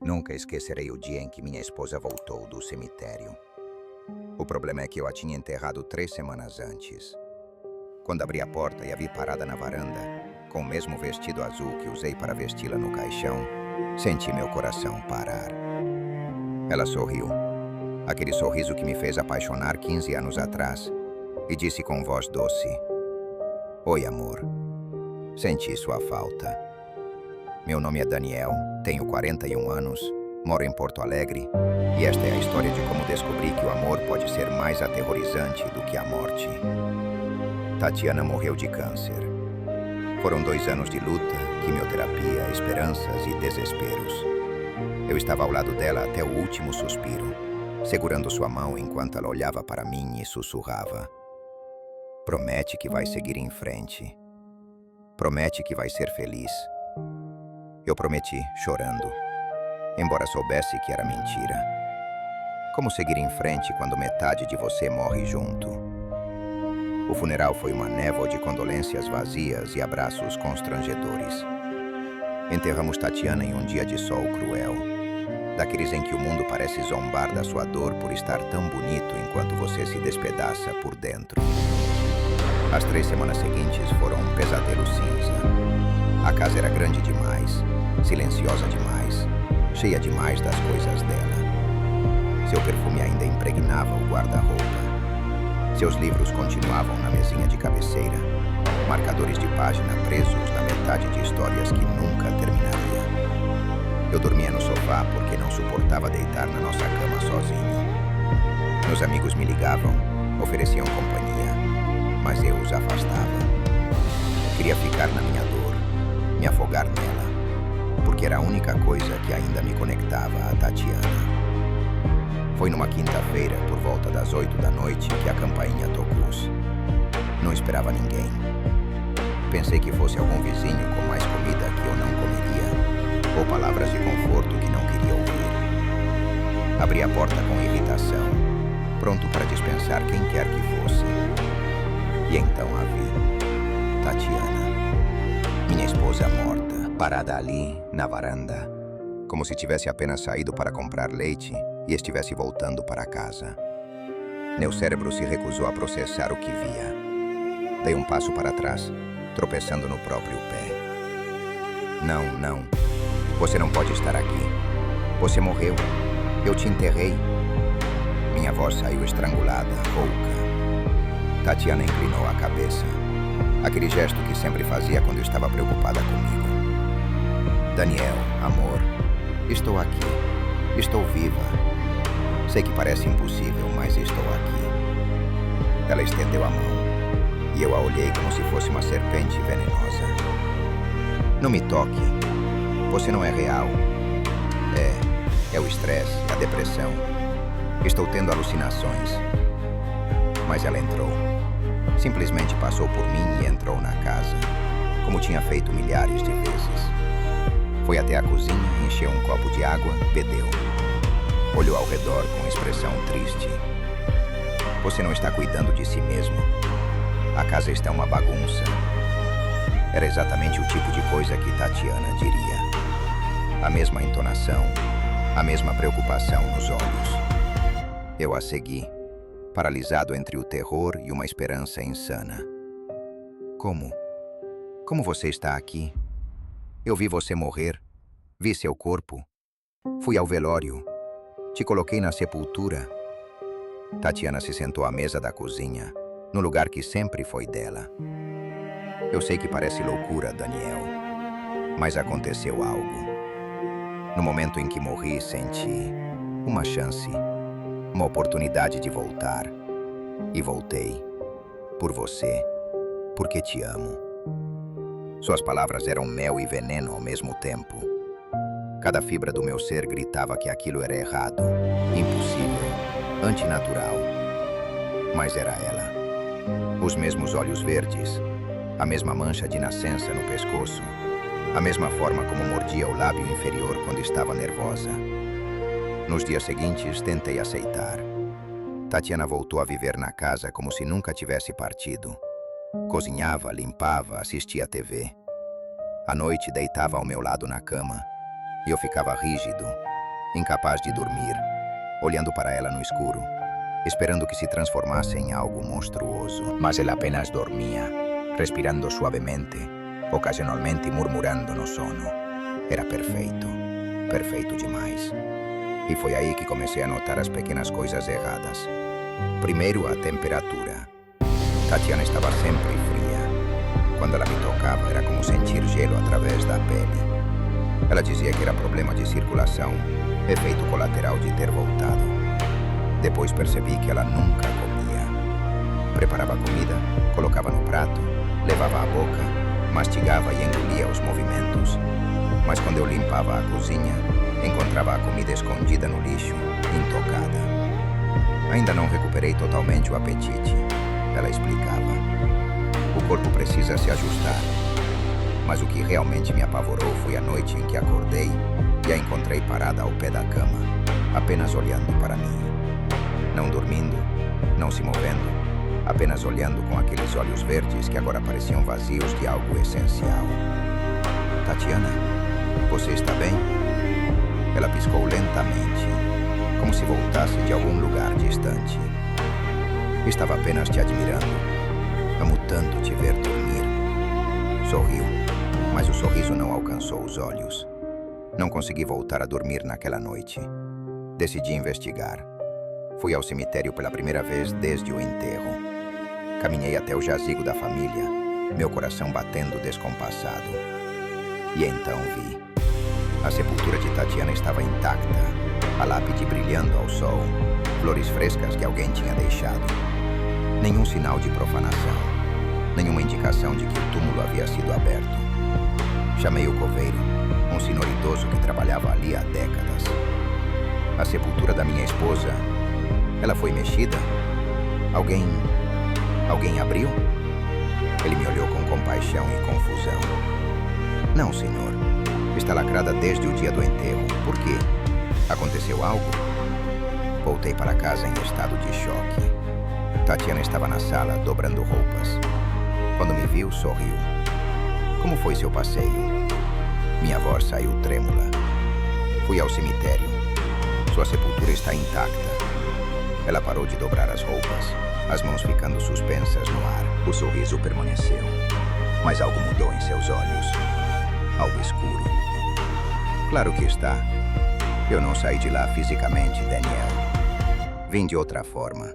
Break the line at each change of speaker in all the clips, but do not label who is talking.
Nunca esquecerei o dia em que minha esposa voltou do cemitério. O problema é que eu a tinha enterrado 3 semanas antes. Quando abri a porta e a vi parada na varanda, com o mesmo vestido azul que usei para vesti-la no caixão, senti meu coração parar. Ela sorriu, aquele sorriso que me fez apaixonar 15 anos atrás, e disse com voz doce: "Oi, amor. Senti sua falta. Meu nome é Daniel, tenho 41 anos, moro em Porto Alegre, e esta é a história de como descobri que o amor pode ser mais aterrorizante do que a morte." Tatiana morreu de câncer. Foram 2 anos de luta, quimioterapia, esperanças e desesperos. Eu estava ao lado dela até o último suspiro, segurando sua mão enquanto ela olhava para mim e sussurrava: "Promete que vai seguir em frente. Promete que vai ser feliz." Eu prometi, chorando, embora soubesse que era mentira. Como seguir em frente quando metade de você morre junto? O funeral foi uma névoa de condolências vazias e abraços constrangedores. Enterramos Tatiana em um dia de sol cruel, daqueles em que o mundo parece zombar da sua dor por estar tão bonito enquanto você se despedaça por dentro. As 3 semanas seguintes foram um pesadelo cinza. A casa era grande demais, silenciosa demais, cheia demais das coisas dela. Seu perfume ainda impregnava o guarda-roupa. Seus livros continuavam na mesinha de cabeceira, marcadores de página presos na metade de histórias que nunca terminaria. Eu dormia no sofá porque não suportava deitar na nossa cama sozinho. Meus amigos me ligavam, ofereciam companhia, mas eu os afastava. Queria ficar na minha dor, me afogar nela, porque era a única coisa que ainda me conectava a Tatiana. Foi numa quinta-feira, por volta das 8 da noite, que a campainha tocou. Não esperava ninguém. Pensei que fosse algum vizinho com mais comida que eu não comeria, ou palavras de conforto que não queria ouvir. Abri a porta com irritação, pronto para dispensar quem quer que fosse. E então a vi. Tatiana, minha esposa morta, parada ali, na varanda, como se tivesse apenas saído para comprar leite e estivesse voltando para casa. Meu cérebro se recusou a processar o que via. Dei um passo para trás, tropeçando no próprio pé. Não. Você não pode estar aqui. Você morreu. Eu te enterrei." Minha voz saiu estrangulada, rouca. Tatiana inclinou a cabeça. Aquele gesto que sempre fazia quando estava preocupada comigo. "Daniel, amor, estou aqui. Estou viva. Sei que parece impossível, mas estou aqui." Ela estendeu a mão, e eu a olhei como se fosse uma serpente venenosa. "Não me toque. Você não é real. É o estresse, a depressão. Estou tendo alucinações." Mas ela entrou. Simplesmente passou por mim e entrou na casa, como tinha feito milhares de vezes. Foi até a cozinha, encheu um copo de água, bebeu. Olhou ao redor com expressão triste. "Você não está cuidando de si mesmo. A casa está uma bagunça." Era exatamente o tipo de coisa que Tatiana diria. A mesma entonação, a mesma preocupação nos olhos. Eu a segui, paralisado entre o terror e uma esperança insana. Como? Como você está aqui? Eu vi você morrer. Vi seu corpo. Fui ao velório. Te coloquei na sepultura." Tatiana se sentou à mesa da cozinha, no lugar que sempre foi dela. "Eu sei que parece loucura, Daniel, mas aconteceu algo. No momento em que morri, senti uma chance, uma oportunidade de voltar. E voltei. Por você. Porque te amo." Suas palavras eram mel e veneno ao mesmo tempo. Cada fibra do meu ser gritava que aquilo era errado, impossível, antinatural. Mas era ela. Os mesmos olhos verdes, a mesma mancha de nascença no pescoço, a mesma forma como mordia o lábio inferior quando estava nervosa. Nos dias seguintes, tentei aceitar. Tatiana voltou a viver na casa como se nunca tivesse partido. Cozinhava, limpava, assistia à TV. À noite, deitava ao meu lado na cama, e eu ficava rígido, incapaz de dormir, olhando para ela no escuro, esperando que se transformasse em algo monstruoso. Mas ela apenas dormia, respirando suavemente, ocasionalmente murmurando no sono. Era perfeito, perfeito demais. E foi aí que comecei a notar as pequenas coisas erradas. Primeiro, a temperatura. Tatiana estava sempre fria. Quando ela me tocava, era como sentir gelo através da pele. Ela dizia que era problema de circulação, efeito colateral de ter voltado. Depois percebi que ela nunca comia. Preparava a comida, colocava no prato, levava à boca, mastigava e engolia os movimentos. Mas quando eu limpava a cozinha, encontrava a comida escondida no lixo, intocada. Ainda não recuperei totalmente o apetite, ela explicava. O corpo precisa se ajustar. Mas o que realmente me apavorou foi a noite em que acordei e a encontrei parada ao pé da cama, apenas olhando para mim. Não dormindo, não se movendo, apenas olhando com aqueles olhos verdes que agora pareciam vazios de algo essencial. Tatiana, você está bem? Ela piscou lentamente, como se voltasse de algum lugar distante. Estava apenas te admirando. Amo tanto te ver dormir. Sorriu, mas o sorriso não alcançou os olhos. Não consegui voltar a dormir naquela noite. Decidi investigar. Fui ao cemitério pela primeira vez desde o enterro. Caminhei até o jazigo da família, meu coração batendo descompassado. E então vi. A sepultura de Tatiana estava intacta, a lápide brilhando ao sol, flores frescas que alguém tinha deixado. Nenhum sinal de profanação, nenhuma indicação de que o túmulo havia sido aberto. Chamei o coveiro, um senhor idoso que trabalhava ali há décadas. A sepultura da minha esposa, ela foi mexida? Alguém abriu? Ele me olhou com compaixão e confusão. Não, senhor. Está lacrada desde o dia do enterro. Por quê? Aconteceu algo? Voltei para casa em estado de choque. Tatiana estava na sala, dobrando roupas. Quando me viu, sorriu. Como foi seu passeio? Minha voz saiu trêmula. Fui ao cemitério. Sua sepultura está intacta. Ela parou de dobrar as roupas, as mãos ficando suspensas no ar. O sorriso permaneceu, mas algo mudou em seus olhos. Algo escuro. Claro que está. Eu não saí de lá fisicamente, Daniel. Vim de outra forma.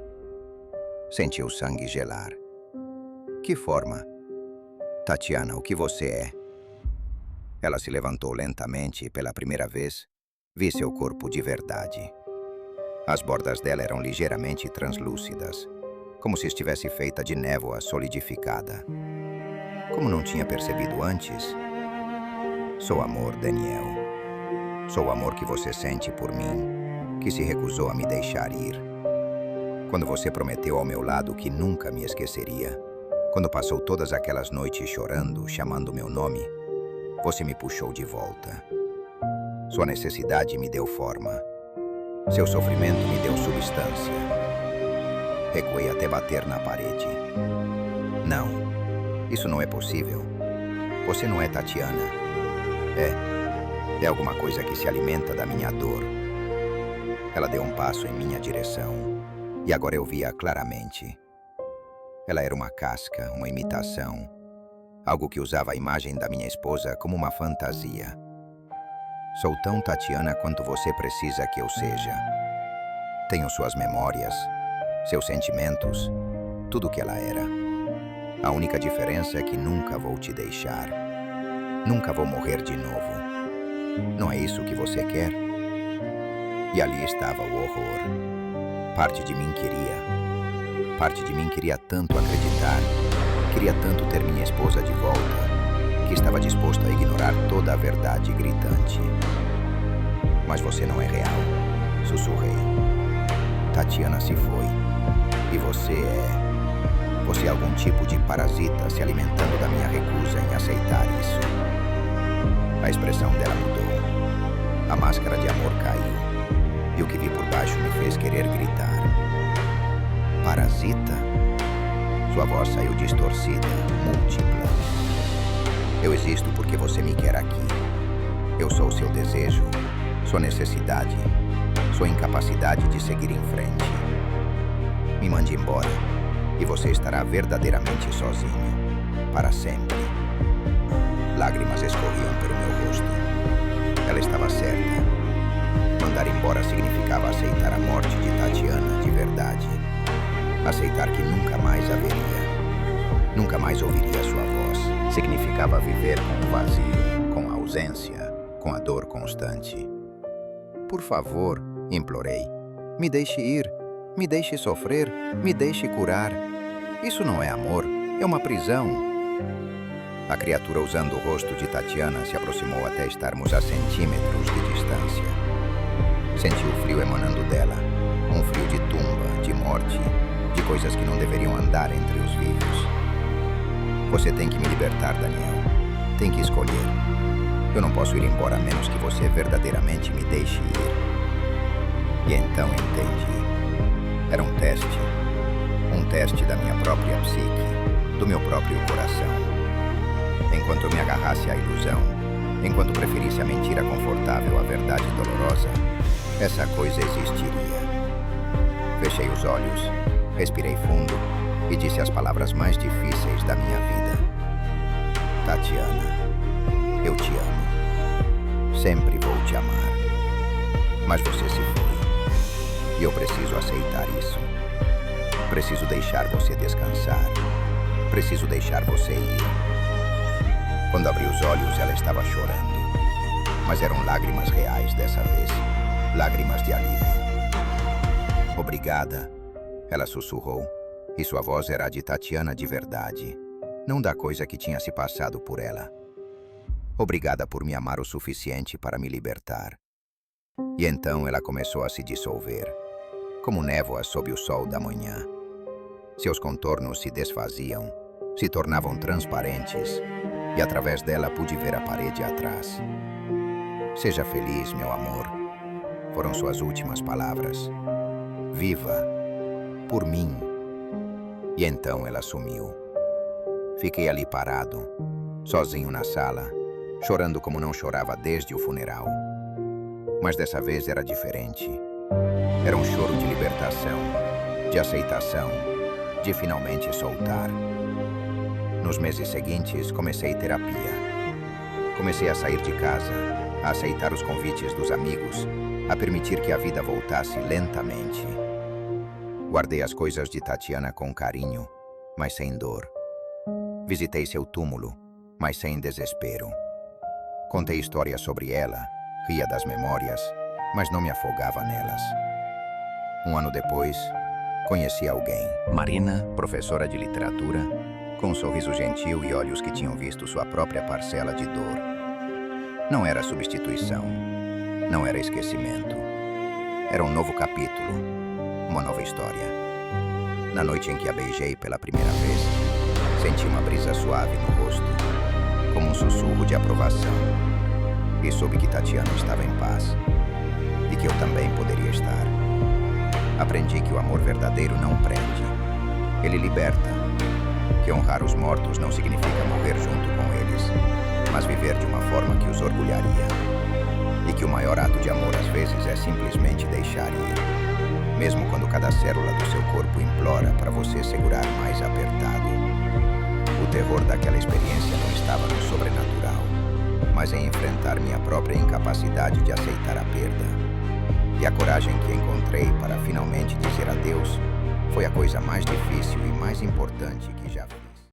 Senti o sangue gelar. Que forma? Tatiana, o que você é? Ela se levantou lentamente e, pela primeira vez, vi seu corpo de verdade. As bordas dela eram ligeiramente translúcidas, como se estivesse feita de névoa solidificada. Como não tinha percebido antes? Sou amor, Daniel. Sou o amor que você sente por mim, que se recusou a me deixar ir. Quando você prometeu ao meu lado que nunca me esqueceria, quando passou todas aquelas noites chorando, chamando meu nome, você me puxou de volta. Sua necessidade me deu forma. Seu sofrimento me deu substância. Recuei até bater na parede. Não, isso não é possível. Você não é Tatiana. É alguma coisa que se alimenta da minha dor. Ela deu um passo em minha direção, e agora eu via claramente. Ela era uma casca, uma imitação, algo que usava a imagem da minha esposa como uma fantasia. Sou tão Tatiana quanto você precisa que eu seja. Tenho suas memórias, seus sentimentos, tudo o que ela era. A única diferença é que nunca vou te deixar. Nunca vou morrer de novo. Não é isso que você quer? E ali estava o horror. Parte de mim queria tanto acreditar, queria tanto ter minha esposa de volta, que estava disposto a ignorar toda a verdade gritante. Mas você não é real, sussurrei. Tatiana se foi. E você é algum tipo de parasita se alimentando da minha recusa em aceitar isso. A expressão dela mudou. A máscara de amor caiu. E o que vi por baixo me fez querer gritar. Parasita? Sua voz saiu distorcida, múltipla. Eu existo porque você me quer aqui. Eu sou seu desejo, sua necessidade, sua incapacidade de seguir em frente. Me mande embora e você estará verdadeiramente sozinho, para sempre. Lágrimas escorriam pelo meu rosto. Ela estava certa. Mandar embora significava aceitar a morte de Tatiana de verdade. Aceitar que nunca mais a veria. Nunca mais ouviria sua voz. Significava viver com o vazio, com a ausência, com a dor constante. Por favor, implorei. Me deixe ir. Me deixe sofrer. Me deixe curar. Isso não é amor. É uma prisão. A criatura usando o rosto de Tatiana se aproximou até estarmos a centímetros de distância. Senti o frio emanando dela. Um frio de tumba, de morte, de coisas que não deveriam andar entre os vivos. Você tem que me libertar, Daniel. Tem que escolher. Eu não posso ir embora a menos que você verdadeiramente me deixe ir. E então entendi. Era um teste. Um teste da minha própria psique, do meu próprio coração. Enquanto eu me agarrasse à ilusão, enquanto preferisse a mentira confortável à verdade dolorosa, essa coisa existiria. Fechei os olhos, respirei fundo e disse as palavras mais difíceis da minha vida. Tatiana, eu te amo. Sempre vou te amar. Mas você se foi. E eu preciso aceitar isso. Preciso deixar você descansar. Preciso deixar você ir. Quando abri os olhos, ela estava chorando. Mas eram lágrimas reais dessa vez. Lágrimas de alívio. Obrigada, ela sussurrou. E sua voz era a de Tatiana de verdade. Não da coisa que tinha se passado por ela. Obrigada por me amar o suficiente para me libertar. E então ela começou a se dissolver, como névoa sob o sol da manhã. Seus contornos se desfaziam, se tornavam transparentes, e através dela pude ver a parede atrás. Seja feliz, meu amor. Foram suas últimas palavras. Viva, por mim. E então ela sumiu. Fiquei ali parado, sozinho na sala, chorando como não chorava desde o funeral. Mas dessa vez era diferente. Era um choro de libertação, de aceitação, de finalmente soltar. Nos meses seguintes, comecei terapia. Comecei a sair de casa, a aceitar os convites dos amigos, a permitir que a vida voltasse lentamente. Guardei as coisas de Tatiana com carinho, mas sem dor. Visitei seu túmulo, mas sem desespero. Contei histórias sobre ela, ria das memórias, mas não me afogava nelas. Um ano depois, conheci alguém. Marina, professora de literatura, com um sorriso gentil e olhos que tinham visto sua própria parcela de dor. Não era substituição, não era esquecimento. Era um novo capítulo, uma nova história. Na noite em que a beijei pela primeira vez, senti uma brisa suave no rosto, como um sussurro de aprovação. E soube que Tatiana estava em paz, e que eu também poderia estar. Aprendi que o amor verdadeiro não prende, ele liberta. Que honrar os mortos não significa morrer junto com eles, mas viver de uma forma que os orgulharia. E que o maior ato de amor às vezes é simplesmente deixar ir, mesmo quando cada célula do seu corpo implora para você segurar mais apertado. O terror daquela experiência não estava no sobrenatural, mas em enfrentar minha própria incapacidade de aceitar a perda. E a coragem que encontrei para finalmente dizer adeus foi a coisa mais difícil e mais importante que já fiz.